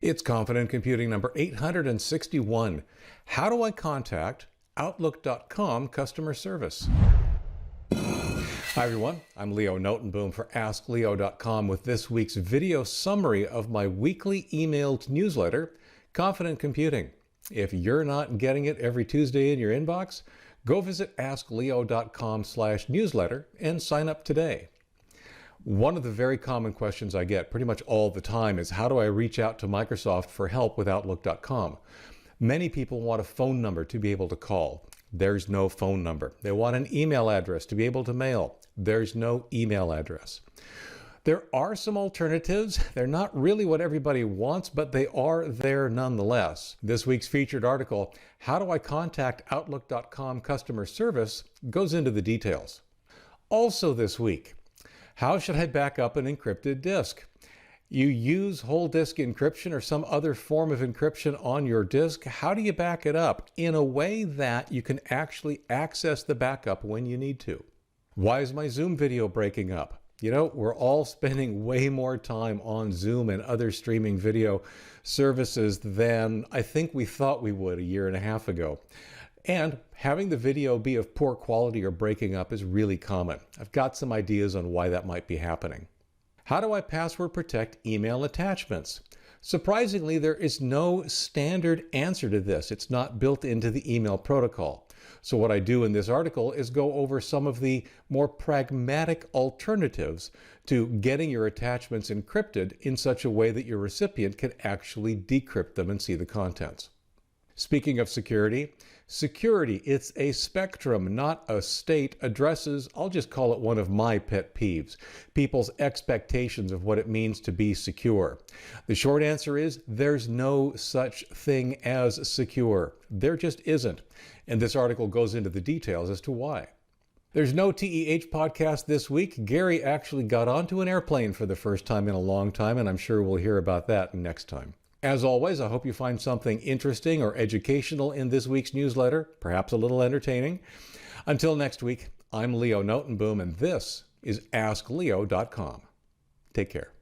It's Confident Computing number 861. How do I contact Outlook.com customer service? Hi everyone, I'm Leo Notenboom for askleo.com with this week's video summary of my weekly emailed newsletter, Confident Computing. If you're not getting it every Tuesday in your inbox, go visit askleo.com/newsletter and sign up today. One of the very common questions I get pretty much all the time is how do I reach out to Microsoft for help with Outlook.com? Many people want a phone number to be able to call. There's no phone number. They want an email address to be able to mail. There's no email address. There are some alternatives. They're not really what everybody wants, but they are there nonetheless. This week's featured article, How Do I Contact Outlook.com Customer Service, goes into the details. Also this week, how should I back up an encrypted disk? You use whole disk encryption or some other form of encryption on your disk. How do you back it up in a way that you can actually access the backup when you need to? Why is my Zoom video breaking up? You know, we're all spending way more time on Zoom and other streaming video services than I think we thought we would a year and a half ago. And having the video be of poor quality or breaking up is really common. I've got some ideas on why that might be happening. How do I password protect email attachments? Surprisingly, there is no standard answer to this. It's not built into the email protocol. So what I do in this article is go over some of the more pragmatic alternatives to getting your attachments encrypted in such a way that your recipient can actually decrypt them and see the contents. Speaking of security, it's a spectrum, not a state. Addresses, I'll just call it one of my pet peeves. People's expectations of what it means to be secure. The short answer is there's no such thing as secure. There just isn't. And this article goes into the details as to why. There's no TEH podcast this week. Gary actually got onto an airplane for the first time in a long time, and I'm sure we'll hear about that next time. As always, I hope you find something interesting or educational in this week's newsletter, perhaps a little entertaining. Until next week, I'm Leo Notenboom, and this is askleo.com. Take care.